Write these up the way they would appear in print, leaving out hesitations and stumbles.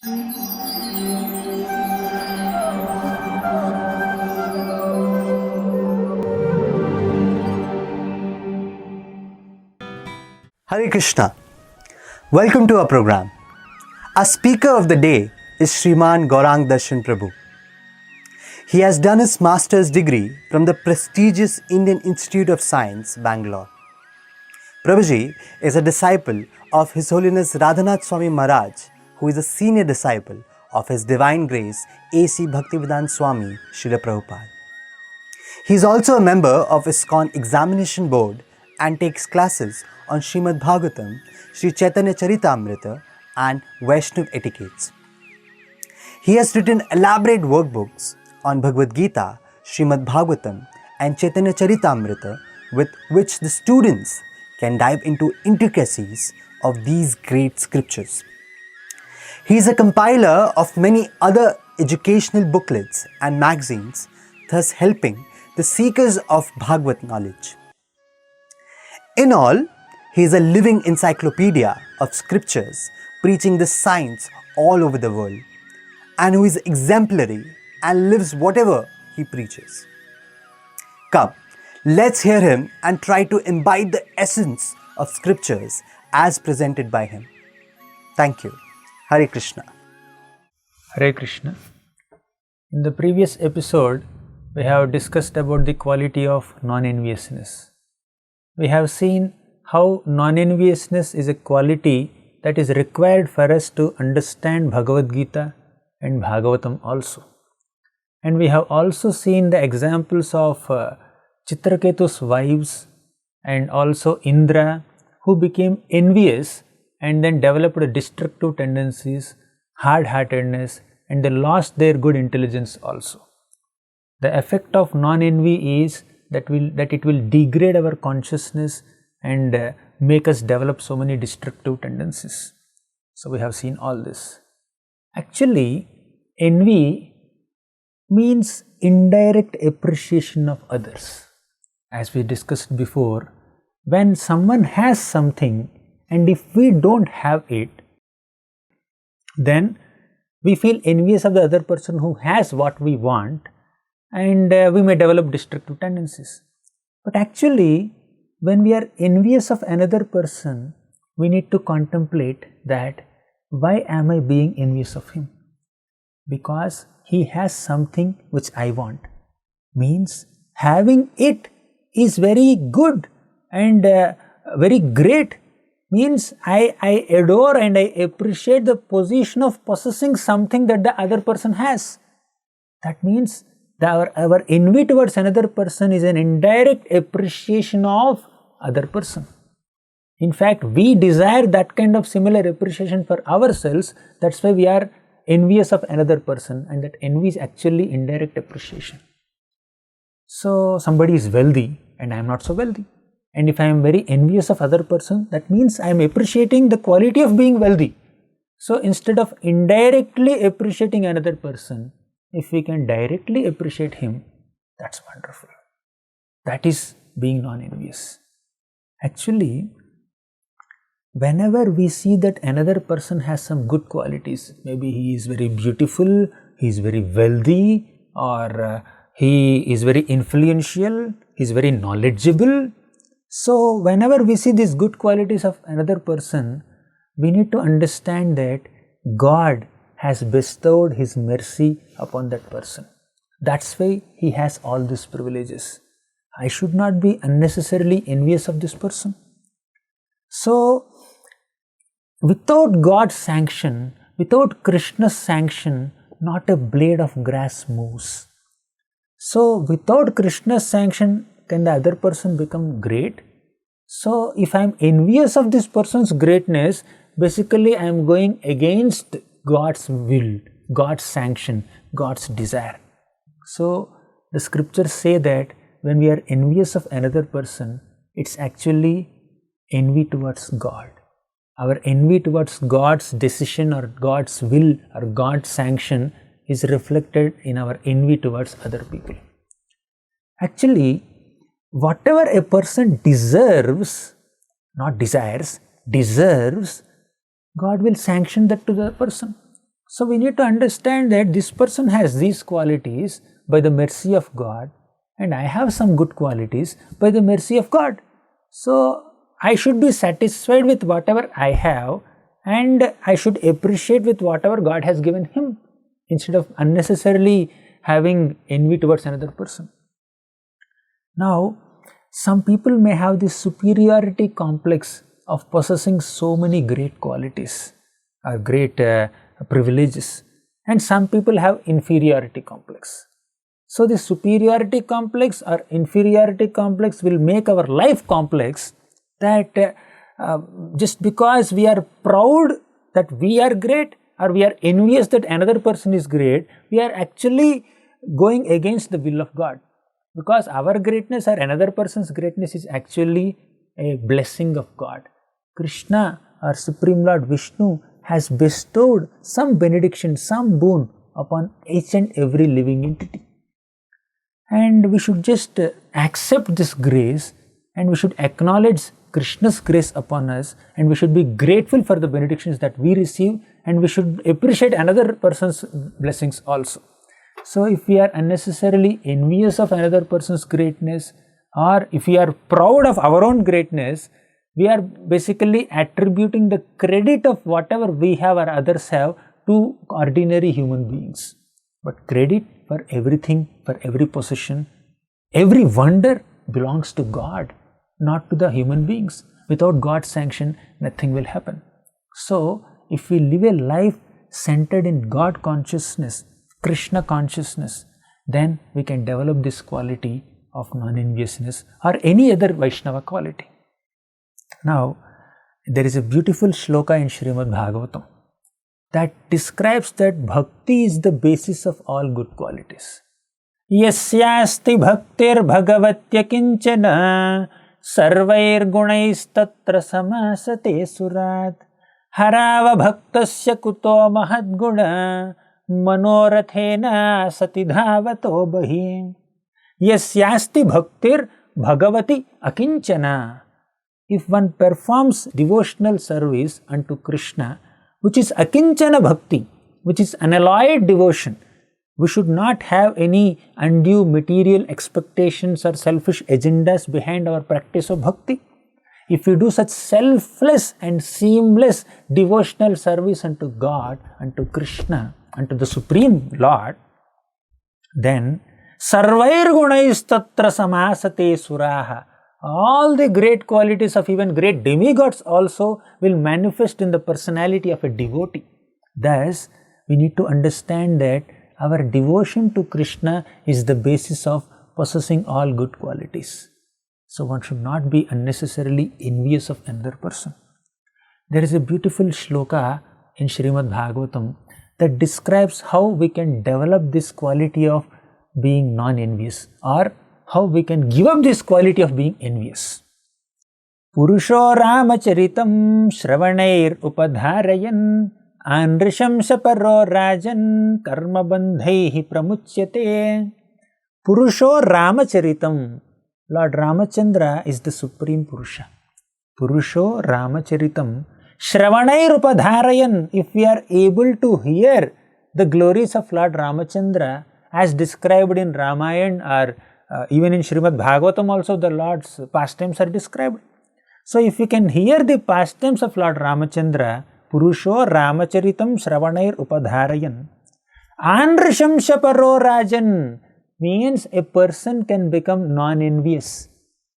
Hare Krishna. Welcome to our program. Our speaker of the day is Shriman Gauranga Darshan Prabhu. He has done his master's degree from the prestigious Indian Institute of Science, Bangalore. Prabhuji is a disciple of His Holiness Radhanath Swami Maharaj, who is a senior disciple of His Divine Grace A.C. Bhaktivedanta Swami Srila Prabhupada. He is also a member of ISKCON Examination Board and takes classes on Srimad Bhagavatam, Sri Chaitanya Charitamrita and Vaishnav etiquettes. He has written elaborate workbooks on Bhagavad Gita, Srimad Bhagavatam and Chaitanya Charitamrita, with which the students can dive into intricacies of these great scriptures. He is a compiler of many other educational booklets and magazines, thus helping the seekers of Bhagavad knowledge. In all, he is a living encyclopedia of scriptures preaching the science all over the world, and who is exemplary and lives whatever he preaches. Come, let's hear him and try to imbibe the essence of scriptures as presented by him. Thank you. Hare Krishna. Hare Krishna. In the previous episode, we have discussed about the quality of non-enviousness. We have seen how non-enviousness is a quality that is required for us to understand Bhagavad Gita and Bhagavatam also. And we have also seen the examples of Chitraketu's wives and also Indra, who became envious and then developed destructive tendencies, hard-heartedness, and they lost their good intelligence also. The effect of non-envy is that it will degrade our consciousness and make us develop so many destructive tendencies. So we have seen all this. Actually, envy means indirect appreciation of others. As we discussed before, when someone has something and if we don't have it, then we feel envious of the other person who has what we want, and we may develop destructive tendencies. But actually, when we are envious of another person, we need to contemplate that why am I being envious of him? Because he has something which I want. Means having it is very good and very great. Means I adore and I appreciate the position of possessing something that the other person has. That means that our envy towards another person is an indirect appreciation of other person. In fact, we desire that kind of similar appreciation for ourselves. That's why we are envious of another person, and that envy is actually indirect appreciation. So somebody is wealthy and I am not so wealthy. And if I am very envious of other person, that means I am appreciating the quality of being wealthy. So instead of indirectly appreciating another person, if we can directly appreciate him, that's wonderful. That is being non-envious. Actually, whenever we see that another person has some good qualities, maybe he is very beautiful, he is very wealthy, or he is very influential, he is very knowledgeable. So whenever we see these good qualities of another person, we need to understand that God has bestowed His mercy upon that person. That's why he has all these privileges. I should not be unnecessarily envious of this person. So, without God's sanction, without Krishna's sanction, not a blade of grass moves. So, without Krishna's sanction, can the other person become great? So, if I am envious of this person's greatness, basically I am going against God's will, God's sanction, God's desire. So, the scriptures say that when we are envious of another person, it's actually envy towards God. Our envy towards God's decision or God's will or God's sanction is reflected in our envy towards other people. Actually, whatever a person deserves, not desires, deserves, God will sanction that to the person. So we need to understand that this person has these qualities by the mercy of God, and I have some good qualities by the mercy of God. So I should be satisfied with whatever I have, and I should appreciate with whatever God has given him, instead of unnecessarily having envy towards another person. Now, some people may have this superiority complex of possessing so many great qualities or great privileges, and some people have inferiority complex. So this superiority complex or inferiority complex will make our life complex, that just because we are proud that we are great, or we are envious that another person is great, we are actually going against the will of God, because our greatness or another person's greatness is actually a blessing of God. Krishna, our Supreme Lord Vishnu, has bestowed some benediction, some boon upon each and every living entity. And we should just accept this grace, and we should acknowledge Krishna's grace upon us, and we should be grateful for the benedictions that we receive, and we should appreciate another person's blessings also. So if we are unnecessarily envious of another person's greatness, or if we are proud of our own greatness, we are basically attributing the credit of whatever we have or others have to ordinary human beings. But credit for everything, for every possession, every wonder belongs to God, not to the human beings. Without God's sanction, nothing will happen. So if we live a life centered in God consciousness, Krishna consciousness, then we can develop this quality of non-enviousness or any other Vaishnava quality. Now, there is a beautiful shloka in Srimad Bhagavatam that describes that bhakti is the basis of all good qualities. Yasyasti bhaktir bhagavatya kinchana sarvair gunaistatra samasate surat harava bhaktasya kuto mahadguna manorathena satidhavato bahim. Yasyasti bhaktir bhagavati akinchana. If one performs devotional service unto Krishna, which is akinchana bhakti, which is unalloyed devotion, we should not have any undue material expectations or selfish agendas behind our practice of bhakti. If we do such selfless and seamless devotional service unto God, unto Krishna, unto the Supreme Lord, then sarvair gunais tatra samasate suraha. All the great qualities of even great demigods also will manifest in the personality of a devotee. Thus, we need to understand that our devotion to Krishna is the basis of possessing all good qualities. So one should not be unnecessarily envious of another person. There is a beautiful shloka in Srimad Bhagavatam that describes how we can develop this quality of being non-envious, or how we can give up this quality of being envious. Purusho Ramacharitam Shravanair Upadharayan Anrisham Saparo Rajan Karma Bandhaihi Pramuchyate. Purusho Ramacharitam. Lord Ramachandra is the Supreme Purusha. Purusho Ramacharitam Shravanair Upadharayan. If we are able to hear the glories of Lord Ramachandra as described in Ramayana, or even in Srimad Bhagavatam also the Lord's pastimes are described. So if we can hear the pastimes of Lord Ramachandra, Purusho Ramacharitam Shravanair Upadharayan Anrisham Shaparo Rajan, means a person can become non-envious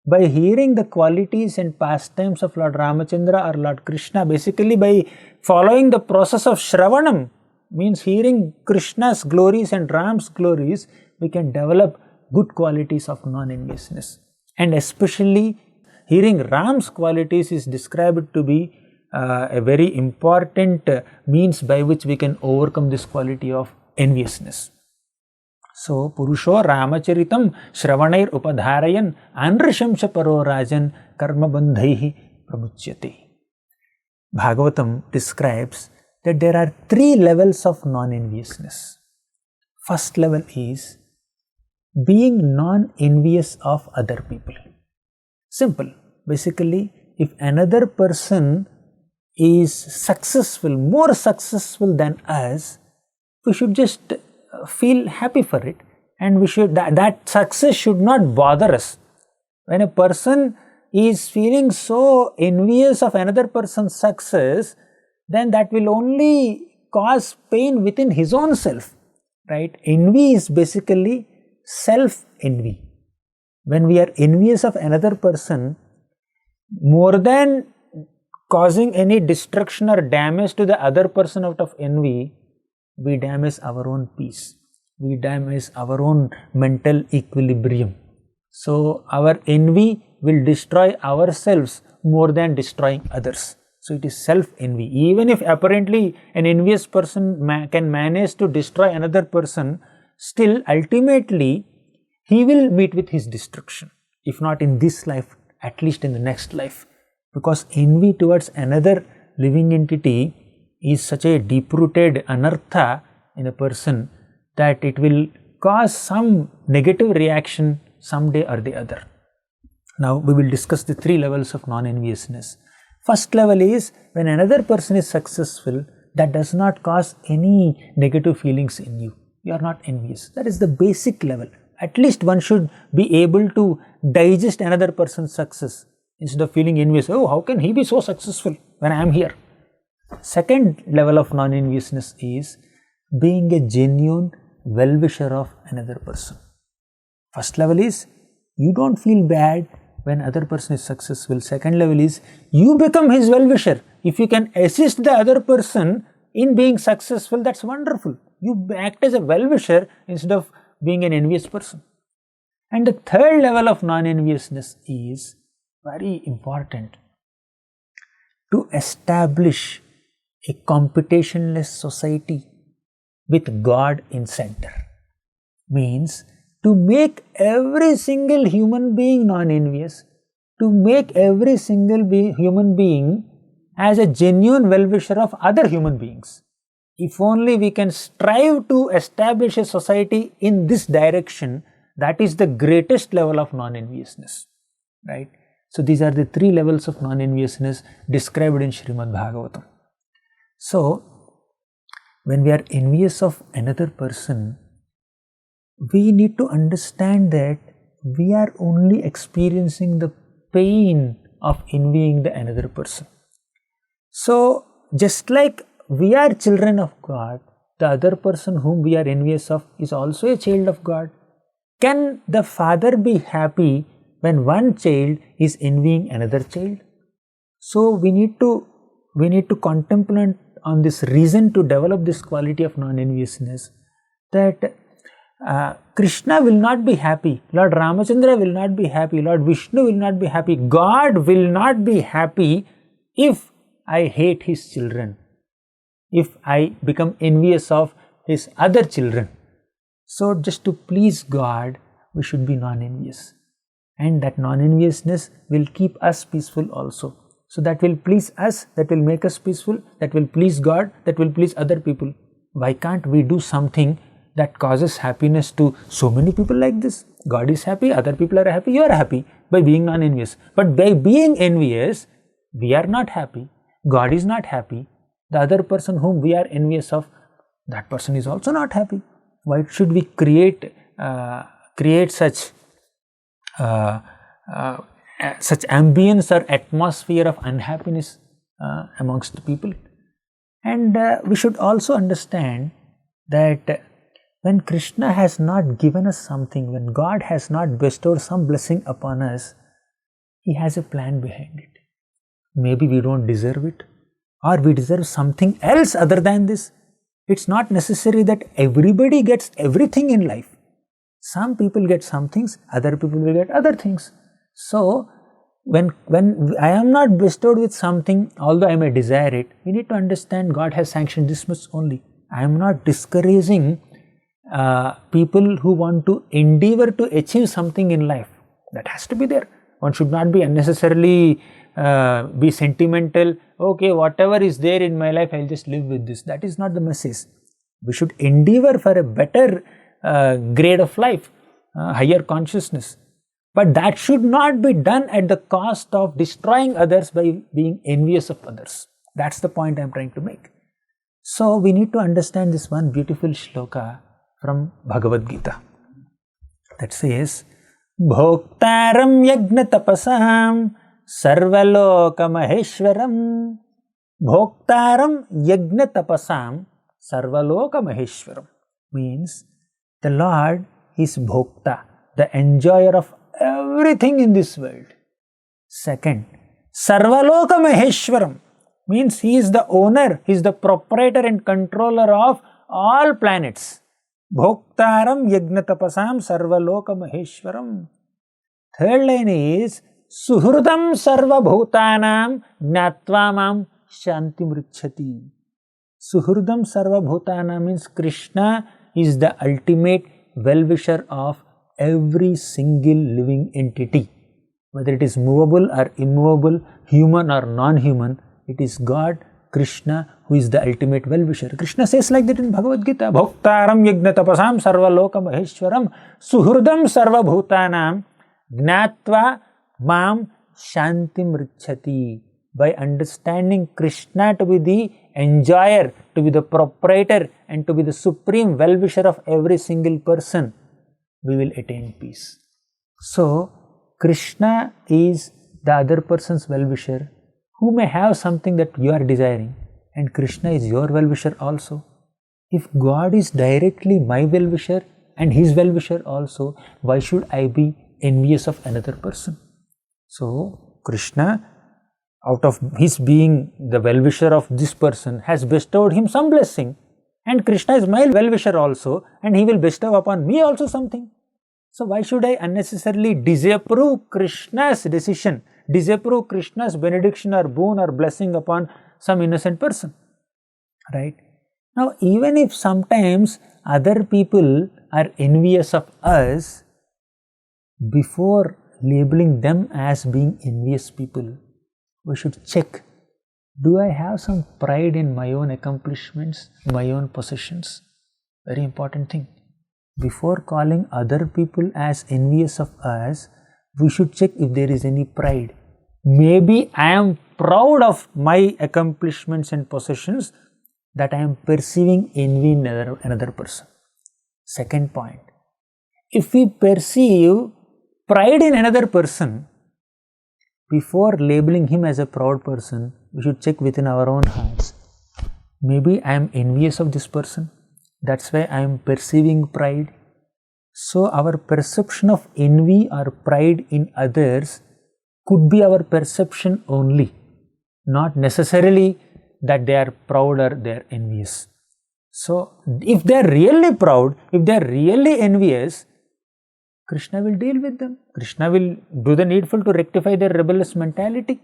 by hearing the qualities and pastimes of Lord Ramachandra or Lord Krishna. Basically by following the process of Shravanam, means hearing Krishna's glories and Ram's glories, we can develop good qualities of non-enviousness. And especially hearing Ram's qualities is described to be a very important means by which we can overcome this quality of enviousness. So, Purusho Ramacharitam Shravanair Upadharayan Anrisham Shaparo Rajan Karma Bandhaihi Pramuchyate. Bhagavatam describes that there are 3 levels of non-enviousness. First level is being non-envious of other people. Simple. Basically, if another person is successful, more successful than us, we should just feel happy for it, and we should that success should not bother us. When a person is feeling so envious of another person's success, then that will only cause pain within his own self, right? Envy is basically self-envy. When we are envious of another person, more than causing any destruction or damage to the other person out of envy, we damage our own peace. We damage our own mental equilibrium. So our envy will destroy ourselves more than destroying others. So it is self-envy. Even if apparently an envious person can manage to destroy another person, still ultimately he will meet with his destruction. If not in this life, at least in the next life. Because envy towards another living entity is such a deep-rooted anartha in a person that it will cause some negative reaction someday or the other. Now we will discuss the 3 levels of non-enviousness. First level is when another person is successful, that does not cause any negative feelings in you. You are not envious. That is the basic level. At least one should be able to digest another person's success instead of feeling envious. Oh, how can he be so successful when I am here? Second level of non-enviousness is being a genuine well-wisher of another person. First level is you don't feel bad when other person is successful. Second level is you become his well-wisher. If you can assist the other person in being successful, that's wonderful. You act as a well-wisher instead of being an envious person. And the third level of non-enviousness is very important. To establish a competitionless society with God in center means to make every single human being non-envious, to make every single human being as a genuine well-wisher of other human beings. If only we can strive to establish a society in this direction, that is the greatest level of non-enviousness, right? So these are the 3 levels of non-enviousness described in Srimad Bhagavatam. So when we are envious of another person, we need to understand that we are only experiencing the pain of envying the another person. So just like we are children of God, the other person whom we are envious of is also a child of God. Can the father be happy when one child is envying another child? So we need to contemplate on this reason to develop this quality of non-enviousness, that Krishna will not be happy, Lord Ramachandra will not be happy, Lord Vishnu will not be happy, God will not be happy if I hate his children, if I become envious of his other children. So just to please God, we should be non-envious. And that non-enviousness will keep us peaceful also. So that will please us, that will make us peaceful, that will please God, that will please other people. Why can't we do something that causes happiness to so many people like this? God is happy, other people are happy, you are happy by being non-envious. But by being envious, we are not happy, God is not happy, the other person whom we are envious of, that person is also not happy. Why should we create such ambience or atmosphere of unhappiness amongst the people? And we should also understand that when Krishna has not given us something, when God has not bestowed some blessing upon us, He has a plan behind it. Maybe we don't deserve it, or we deserve something else other than this. It's not necessary that everybody gets everything in life. Some people get some things, other people will get other things. So when I am not bestowed with something, although I may desire it, we need to understand God has sanctioned this much only. I am not discouraging people who want to endeavor to achieve something in life. That has to be there. One should not be unnecessarily be sentimental. Okay, whatever is there in my life, I'll just live with this. That is not the message. We should endeavor for a better grade of life, higher consciousness. But that should not be done at the cost of destroying others by being envious of others. That's the point I'm trying to make. So we need to understand this one beautiful shloka from Bhagavad Gita that says, Bhoktaram yagna tapasam sarvaloka maheshwaram. Bhoktaram yagna tapasam sarvaloka maheshwaram means the Lord is Bhokta, the enjoyer of everything in this world. Second, Sarvaloka Maheshwaram means he is the owner, he is the proprietor and controller of all planets. Bhoktaram Yagnatapasam Sarvaloka Maheshwaram. Third line is Suhridam Sarva Bhutanam Gnatva Mam Shantim Richati. Suhridam Sarva Bhutanam means Krishna is the ultimate well-wisher of every single living entity. Whether it is movable or immovable, human or non-human, it is God, Krishna, who is the ultimate well-wisher. Krishna says like that in Bhagavad Gita, Bhoktaram Yagnatapasam Sarvaloka Maheshwaram Suhridam Sarva Bhutanam Gnatva Mam Shantim Richati. By understanding Krishna to be the enjoyer, to be the proprietor and to be the supreme well-wisher of every single person, we will attain peace. So, Krishna is the other person's well-wisher who may have something that you are desiring, and Krishna is your well-wisher also. If God is directly my well-wisher and his well-wisher also, why should I be envious of another person? So, Krishna, out of his being the well-wisher of this person, has bestowed him some blessing, and Krishna is my well-wisher also, and he will bestow upon me also something. So why should I unnecessarily disapprove Krishna's decision, disapprove Krishna's benediction or boon or blessing upon some innocent person, right? Now, even if sometimes other people are envious of us, before labeling them as being envious people, we should check, do I have some pride in my own accomplishments, my own possessions? Very important thing. Before calling other people as envious of us, we should check if there is any pride. Maybe I am proud of my accomplishments and possessions, that I am perceiving envy in another person. Second point, if we perceive pride in another person, before labeling him as a proud person, we should check within our own hearts. Maybe I am envious of this person, that's why I am perceiving pride. So our perception of envy or pride in others could be our perception only, not necessarily that they are proud or they are envious. So if they are really proud, if they are really envious, Krishna will deal with them. Krishna will do the needful to rectify their rebellious mentality,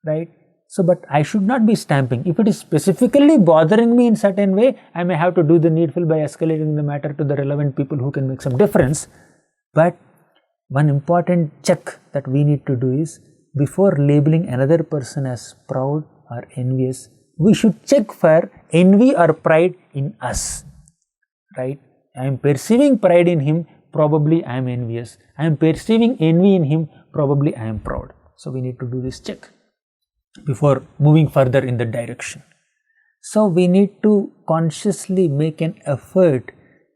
right? So, but I should not be stamping. If it is specifically bothering me in certain way, I may have to do the needful by escalating the matter to the relevant people who can make some difference. But one important check that we need to do is, before labeling another person as proud or envious, we should check for envy or pride in us, right? I am perceiving pride in him, probably I am envious. I am perceiving envy in him, probably I am proud. So we need to do this check before moving further in that direction. So we need to consciously make an effort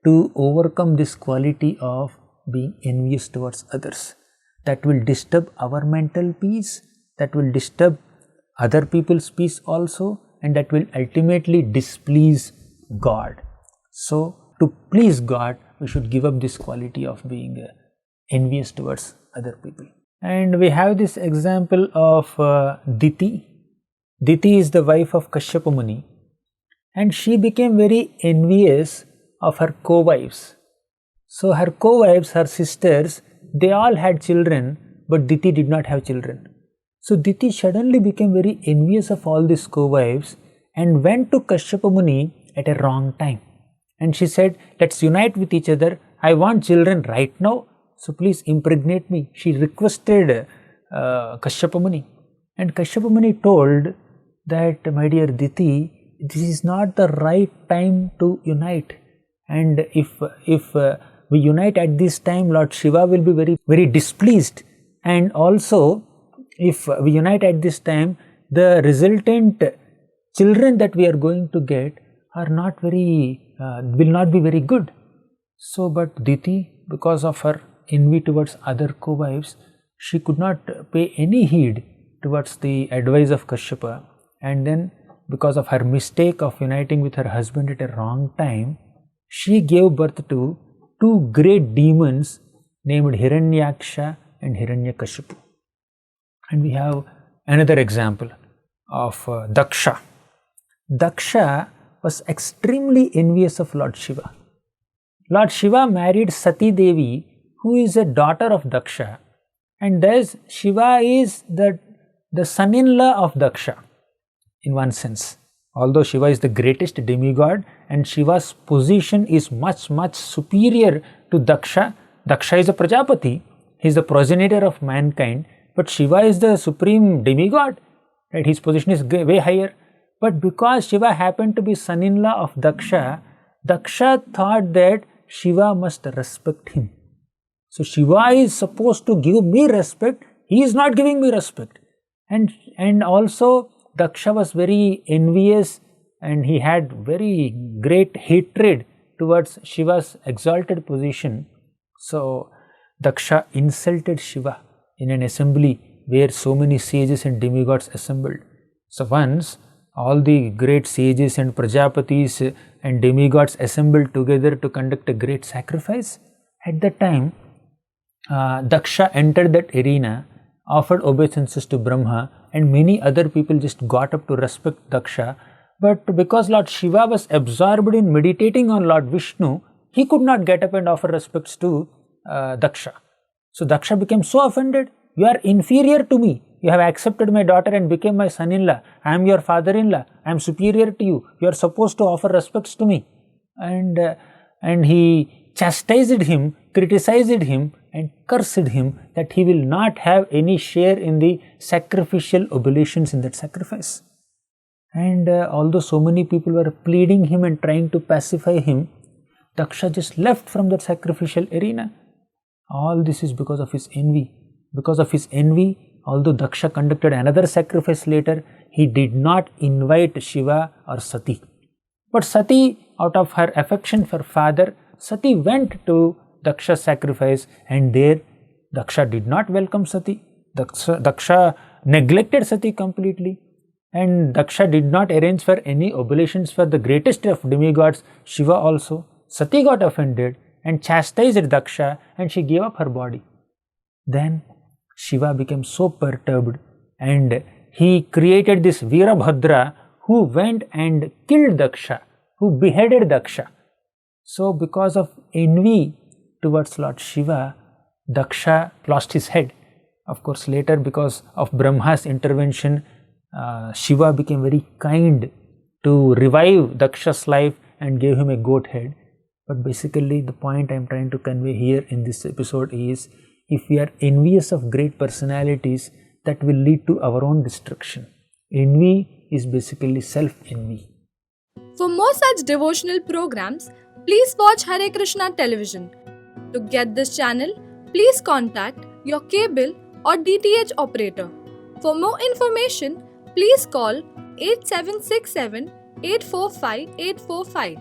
to overcome this quality of being envious towards others. That will disturb our mental peace, that will disturb other people's peace also, and that will ultimately displease God. So to please God, we should give up this quality of being envious towards other people. And we have this example of Diti. Diti is the wife of Kashyapa Muni, and she became very envious of her co-wives. So her co-wives, her sisters, they all had children, but Diti did not have children. So Diti suddenly became very envious of all these co-wives and went to Kashyapa Muni at a wrong time. And she said, let's unite with each other. I want children right now, so please impregnate me. She requested Kashyapa Muni. And Kashyapa Muni told that, my dear Diti, this is not the right time to unite. And if we unite at this time, Lord Shiva will be very, very displeased. And also, if we unite at this time, the resultant children that we are going to get are not very, will not be very good. So, but Diti, because of her envy towards other co-wives, she could not pay any heed towards the advice of Kashyapa, and then because of her mistake of uniting with her husband at a wrong time, she gave birth to two great demons named Hiranyaksha and Hiranyakashipu. And we have another example of Daksha. Daksha was extremely envious of Lord Shiva. Lord Shiva married Sati Devi, who is a daughter of Daksha, and thus Shiva is the son-in-law of Daksha in one sense. Although Shiva is the greatest demigod and Shiva's position is much superior to Daksha. Daksha is a Prajapati, he is the progenitor of mankind, but Shiva is the supreme demigod, right? His position is way higher. But because Shiva happened to be son-in-law of Daksha, Daksha thought that Shiva must respect him. So Shiva is supposed to give me respect, he is not giving me respect. And also Daksha was very envious and he had very great hatred towards Shiva's exalted position. So Daksha insulted Shiva in an assembly where so many sages and demigods assembled. So once all the great sages and Prajapatis and demigods assembled together to conduct a great sacrifice. At that time, Daksha entered that arena, offered obeisances to Brahma, and many other people just got up to respect Daksha. But because Lord Shiva was absorbed in meditating on Lord Vishnu, he could not get up and offer respects to Daksha. So Daksha became so offended. You are inferior to me. You have accepted my daughter and became my son-in-law. I am your father-in-law. I am superior to you. You are supposed to offer respects to me. And he chastised him, criticized him, and cursed him that he will not have any share in the sacrificial oblations in that sacrifice. And although so many people were pleading him and trying to pacify him, Daksha just left from that sacrificial arena. All this is because of his envy. Because of his envy, although Daksha conducted another sacrifice later, he did not invite Shiva or Sati. But Sati, out of her affection for father, Sati went to Daksha's sacrifice, and there Daksha did not welcome Sati. Daksha neglected Sati completely, and Daksha did not arrange for any oblations for the greatest of demigods, Shiva also. Sati got offended and chastised Daksha, and she gave up her body. Then Shiva became so perturbed and he created this Virabhadra who went and killed Daksha, who beheaded Daksha. So because of envy towards Lord Shiva, Daksha lost his head. Of course, later because of Brahma's intervention, Shiva became very kind to revive Daksha's life and gave him a goat head. But basically the point I am trying to convey here in this episode is, if we are envious of great personalities, that will lead to our own destruction. Envy is basically self-envy. For more such devotional programs, please watch Hare Krishna television. To get this channel, please contact your cable or DTH operator. For more information, please call 8767 845 845.